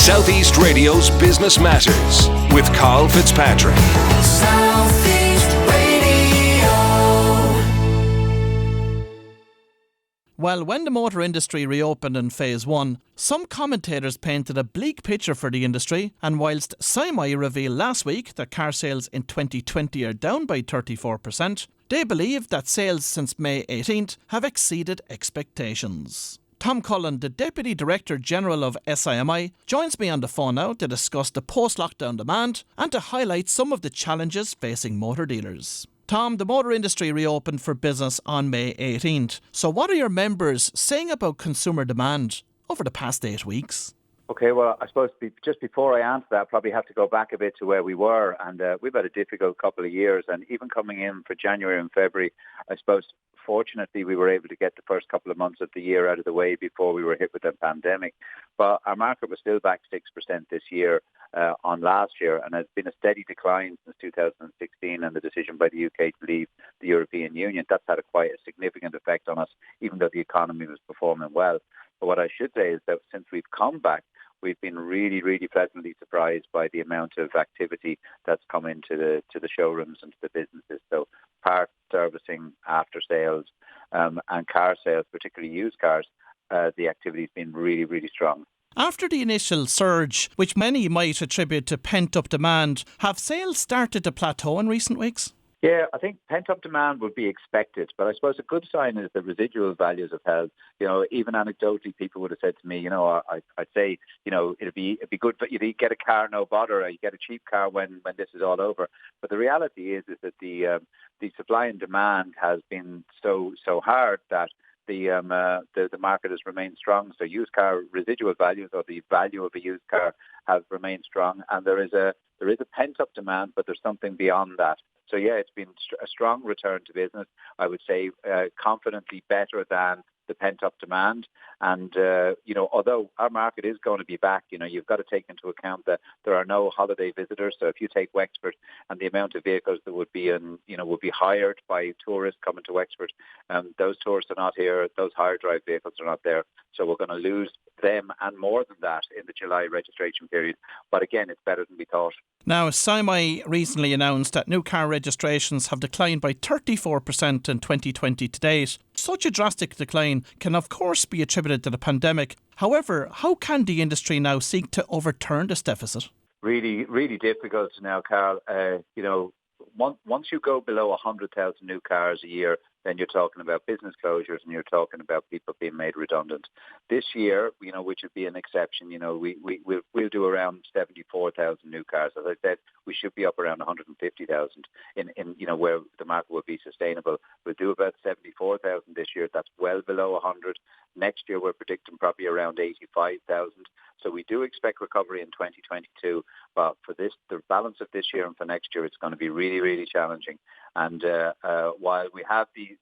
Southeast Radio's Business Matters with Karl Fitzpatrick. Southeast Radio. Well, when the motor industry reopened in Phase 1, some commentators painted a bleak picture for the industry, and whilst SIMI revealed last week that car sales in 2020 are down by 34%, they believe that sales since May 18th have exceeded expectations. Tom Cullen, the Deputy Director General of SIMI, joins me on the phone now to discuss the post-lockdown demand and to highlight some of the challenges facing motor dealers. Tom, the motor industry reopened for business on May 18th. So what are your members saying about consumer demand over the past 8 weeks? Okay, well, I suppose just before I answer that, I probably have to go back a bit to where we were. And we've had a difficult couple of years. And even coming in for January and February, I suppose, fortunately, we were able to get the first couple of months of the year out of the way before we were hit with the pandemic. But our market was still back 6% this year on last year, and it's been a steady decline since 2016 and the decision by the UK to leave the European Union. That's had quite a significant effect on us, even though the economy was performing well. But what I should say is that since we've come back, we've been really, really pleasantly surprised by the amount of activity that's come into the showrooms and to the businesses. So parts, servicing, after sales, and car sales, particularly used cars, the activity's been really, really strong. After the initial surge, which many might attribute to pent-up demand, have sales started to plateau in recent weeks? Yeah, I think pent-up demand would be expected, but I suppose a good sign is the residual values have held. You know, even anecdotally, people would have said to me, you know, I'd say, you know, it'd be good, but you get a car, no bother, or you get a cheap car when this is all over. But the reality is that the supply and demand has been so hard that the market has remained strong. So used car residual values, or the value of a used car, have remained strong, and there is a pent-up demand, but there's something beyond that. So yeah, it's been a strong return to business. I would say confidently better than the pent-up demand. And, you know, although our market is going to be back, you know, you've got to take into account that there are no holiday visitors. So if you take Wexford and the amount of vehicles that would be would be hired by tourists coming to Wexford, those tourists are not here. Those hire drive vehicles are not there. So we're going to lose them and more than that in the July registration period. But again, it's better than we thought. Now, SIMI recently announced that new car registrations have declined by 34% in 2020 to date. Such a drastic decline can of course be attributed to the pandemic. However, how can the industry now seek to overturn this deficit? Really, really difficult now, Karl. You know, once you go below 100,000 new cars a year, then you're talking about business closures and you're talking about people being made redundant. This year, you know, which would be an exception, you know, we'll do around 74,000 new cars. As I said, we should be up around 150,000 in you know, where the market will be sustainable. We'll do about 74,000 this year. That's well below 100. Next year, we're predicting probably around 85,000. So we do expect recovery in 2022, but for the balance of this year and for next year, it's going to be really, really challenging. And while we have the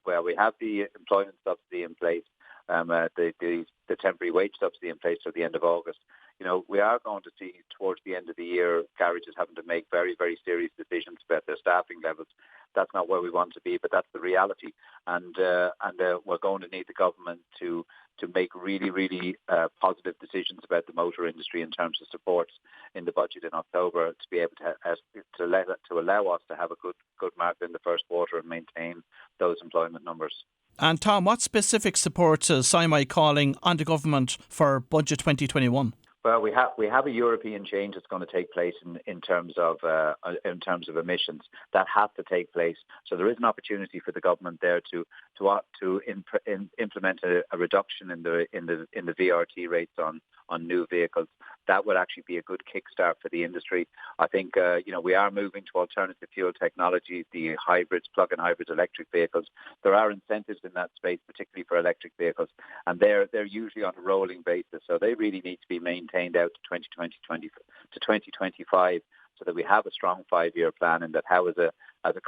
employment subsidy in place, the temporary wage subsidy in place till the end of August, you know, we are going to see towards the end of the year garages having to make very, very serious decisions about their staffing levels. That's not where we want to be, but that's the reality. And we're going to need the government to make really, really positive decisions about the motor industry in terms of supports in the budget in October to be able to allow us to have a good market in the first quarter and maintain those employment numbers. And Tom, what specific supports is SIMI calling on the government for Budget 2021? Well, we have a European change that's going to take place in terms of emissions. That has to take place. So there is an opportunity for the government there to implement a reduction in the VRT rates on new vehicles. That would actually be a good kickstart for the industry. I think you know, we are moving to alternative fuel technologies, the hybrids, plug-in hybrids, electric vehicles. There are incentives in that space, particularly for electric vehicles, and they're usually on a rolling basis. So they really need to be maintained out to 2025, so that we have a strong 5-year plan, and that how as a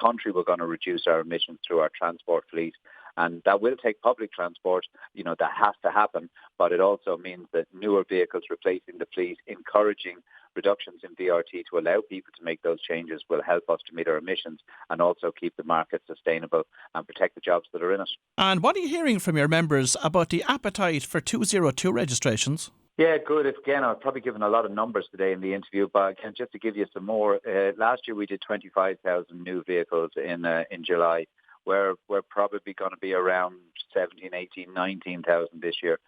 country we're going to reduce our emissions through our transport fleet. And that will take public transport, that has to happen. But it also means that newer vehicles replacing the fleet, encouraging reductions in VRT to allow people to make those changes will help us to meet our emissions and also keep the market sustainable and protect the jobs that are in it. And what are you hearing from your members about the appetite for 202 registrations? Yeah, good. Again, I've probably given a lot of numbers today in the interview, but again, just to give you some more, last year we did 25,000 new vehicles in July. We're probably going to be around 17, 18, 19,000 this year.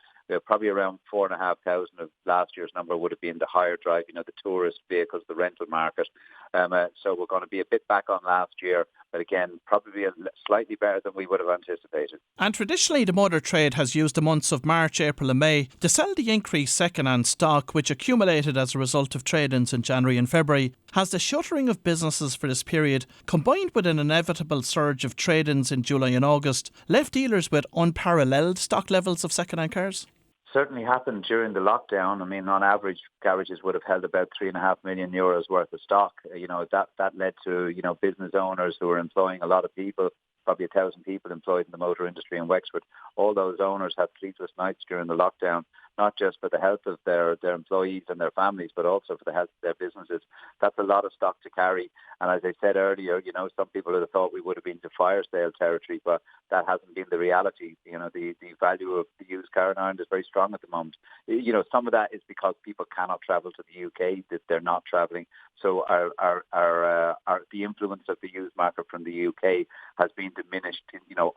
Probably around 4,500 of last year's number would have been the higher drive, the tourist vehicles, the rental market. So we're going to be a bit back on last year, but again, probably slightly better than we would have anticipated. And traditionally, the motor trade has used the months of March, April and May to sell the increased second-hand stock, which accumulated as a result of trade-ins in January and February. Has the shuttering of businesses for this period, combined with an inevitable surge of trade-ins in July and August, left dealers with unparalleled stock levels of second-hand cars? Certainly happened during the lockdown. I mean, on average, garages would have held about €3.5 million worth of stock. That led to, business owners who were employing a lot of people, probably 1,000 people employed in the motor industry in Wexford. All those owners had sleepless nights during the lockdown, not just for the health of their employees and their families, but also for the health of their businesses. That's a lot of stock to carry. And as I said earlier, some people would have thought we would have been to fire sale territory, but that hasn't been the reality. The value of the used car in Ireland is very strong at the moment. Some of that is because people cannot travel to the UK, that they're not travelling. So the influence of the used market from the UK has been diminished,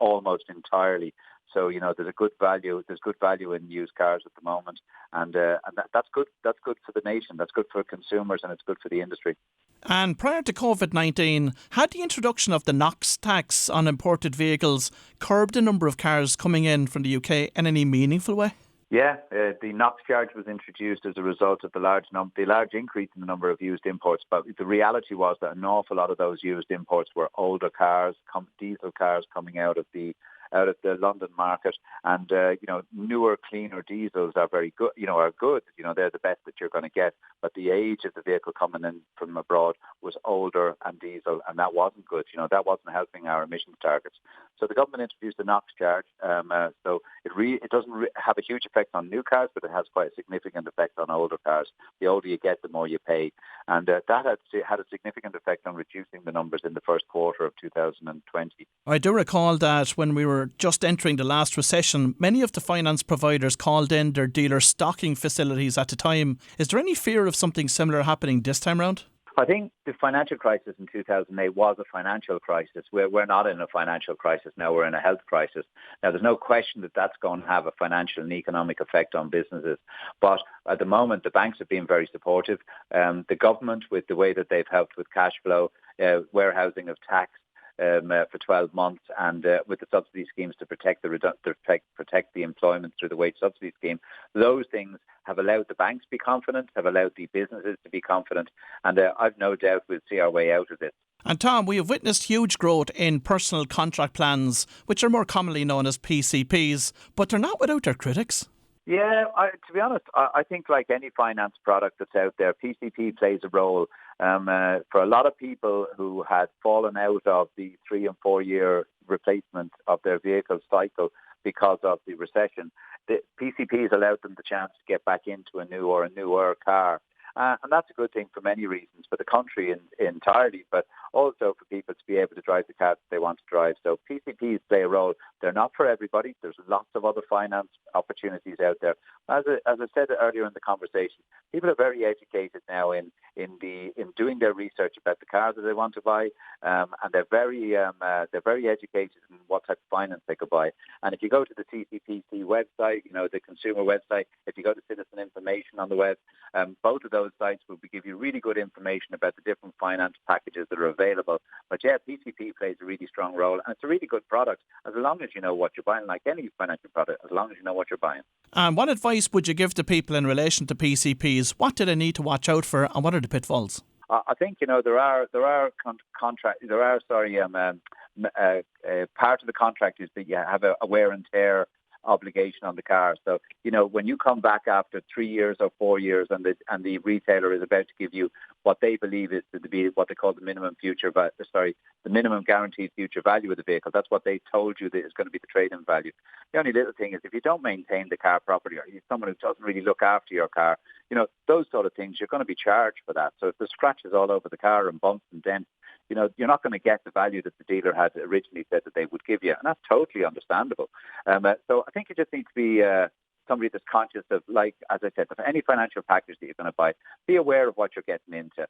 almost entirely. So there's good value in used cars at the moment, and that's good. That's good for the nation. That's good for consumers, and it's good for the industry. And prior to COVID-19, had the introduction of the Knox tax on imported vehicles curbed the number of cars coming in from the UK in any meaningful way? Yeah, the Knox charge was introduced as a result of the large increase in the number of used imports. But the reality was that an awful lot of those used imports were older cars, diesel cars coming out of the London market, and newer, cleaner diesels are very good. Are good. They're the best that you're going to get. But the age of the vehicle coming in from abroad was older and diesel, and that wasn't good. That wasn't helping our emissions targets. So the government introduced the Knox charge. So it doesn't have a huge effect on new cars, but it has quite a significant effect on older cars. The older you get, the more you pay, and that had a significant effect on reducing the numbers in the first quarter of 2020. I do recall that when we were just entering the last recession, many of the finance providers called in their dealer stocking facilities at the time. Is there any fear of something similar happening this time round? I think the financial crisis in 2008 was a financial crisis. We're not in a financial crisis now, we're in a health crisis. Now, there's no question that that's going to have a financial and economic effect on businesses. But at the moment, the banks have been very supportive. The government, with the way that they've helped with cash flow, warehousing of tax, for 12 months, and with the subsidy schemes to protect the employment through the wage subsidy scheme, those things have allowed the banks to be confident, have allowed the businesses to be confident, and I've no doubt we'll see our way out of this. And Tom, we have witnessed huge growth in personal contract plans, which are more commonly known as PCPs, but they're not without their critics. Yeah, to be honest, I think like any finance product that's out there, PCP plays a role. For a lot of people who had fallen out of the 3 and 4 year replacement of their vehicle cycle because of the recession, the PCPs allowed them the chance to get back into a new or a newer car. And that's a good thing for many reasons, for the country entirely, but also for people to be able to drive the car that they want to drive. So PCPs play a role. They're not for everybody. There's lots of other finance opportunities out there. As I said earlier in the conversation, people are very educated now in doing their research about the cars that they want to buy, and they're very educated in what type of finance they could buy. And if you go to the CCPC website, the consumer website, if you go to Citizen Information on the web, both of those sites will give you really good information about the different finance packages that are available. But yeah, PCP plays a really strong role, and it's a really good product as long as you know what you're buying, like any financial product, as long as you know what you're buying. And what advice would you give to people in relation to PCPs? What do they need to watch out for, and what are the pitfalls? I think part of the contract is that you have a wear and tear obligation on the car. So, when you come back after 3 years or 4 years and the retailer is about to give you what they believe is to be what they call the minimum guaranteed future value of the vehicle, that's what they told you that is going to be the trade-in value. The only little thing is if you don't maintain the car properly, or you're someone who doesn't really look after your car, those sort of things, you're going to be charged for that. So if there's scratches all over the car and bumps and dents, you're not going to get the value that the dealer had originally said that they would give you. And that's totally understandable. So I think you just need to be somebody that's conscious of, like, as I said, any financial package that you're going to buy, be aware of what you're getting into.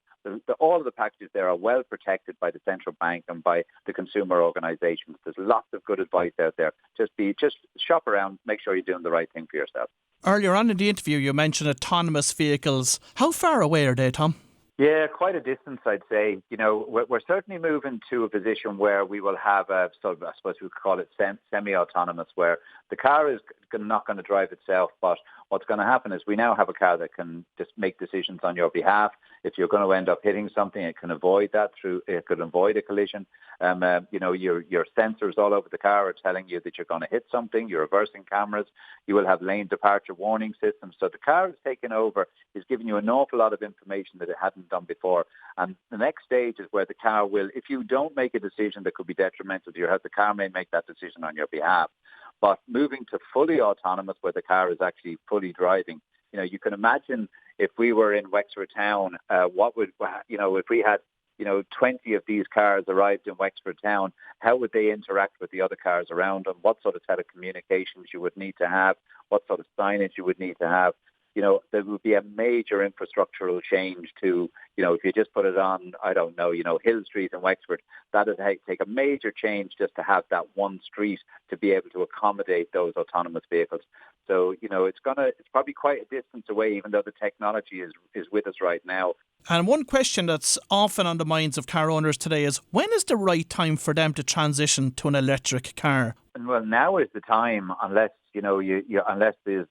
All of the packages there are well protected by the central bank and by the consumer organisations. There's lots of good advice out there. Just shop around, make sure you're doing the right thing for yourself. Earlier on in the interview, you mentioned autonomous vehicles. How far away are they, Tom? Yeah, quite a distance, I'd say. We're certainly moving to a position where we will have a sort of, I suppose we could call it semi-autonomous, where the car is not going to drive itself, but what's going to happen is we now have a car that can just make decisions on your behalf. If you're going to end up hitting something, it can avoid that it could avoid a collision. Your sensors all over the car are telling you that you're going to hit something. Your reversing cameras. You will have lane departure warning systems. So the car is taken over, is giving you an awful lot of information that it hadn't done before. And the next stage is where the car will, if you don't make a decision that could be detrimental to your health, the car may make that decision on your behalf. But moving to fully autonomous, where the car is actually fully driving, you can imagine if we were in Wexford Town, if we had 20 of these cars arrived in Wexford Town, how would they interact with the other cars around them? What sort of telecommunications you would need to have? What sort of signage you would need to have? There would be a major infrastructural change to, if you just put it on, I don't know, Hill Street in Wexford, that would take a major change just to have that one street to be able to accommodate those autonomous vehicles. So, it's probably quite a distance away, even though the technology is with us right now. And one question that's often on the minds of car owners today is, when is the right time for them to transition to an electric car? Well, now is the time, unless there's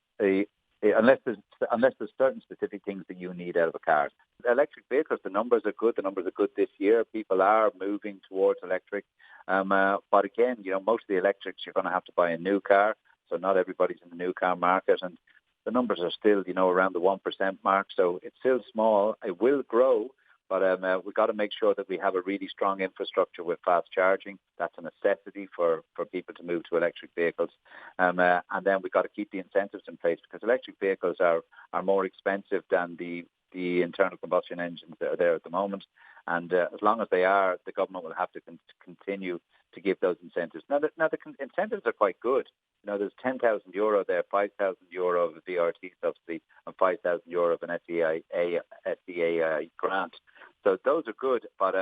certain specific things that you need out of a car. Electric vehicles, the numbers are good. The numbers are good this year. People are moving towards electric. But again, most of the electrics, you're going to have to buy a new car. So not everybody's in the new car market. And the numbers are still, around the 1% mark. So it's still small. It will grow. But we've got to make sure that we have a really strong infrastructure with fast charging. That's a necessity for people to move to electric vehicles. And then we've got to keep the incentives in place, because electric vehicles are more expensive than the internal combustion engines that are there at the moment. And as long as they are, the government will have to continue to give those incentives. Now the incentives are quite good. There's €10,000 there, €5,000 of a VRT subsidy, and €5,000 of an SEA grant. So those are good, but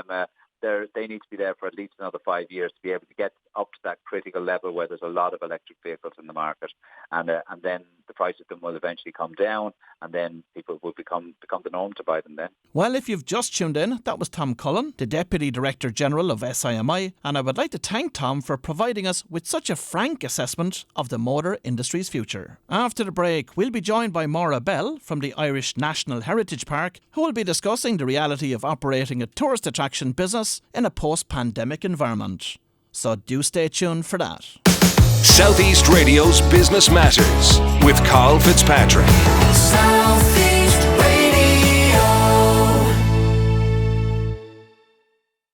they need to be there for at least another 5 years to be able to get up to that critical level where there's a lot of electric vehicles in the market, and then the price of them will eventually come down, and then people will become the norm to buy them then. Well, if you've just tuned in, that was Tom Cullen, the Deputy Director General of SIMI, and I would like to thank Tom for providing us with such a frank assessment of the motor industry's future. After the break, we'll be joined by Maura Bell from the Irish National Heritage Park, who will be discussing the reality of operating a tourist attraction business in a post-pandemic environment. So do stay tuned for that. Southeast Radio's Business Matters with Karl Fitzpatrick. South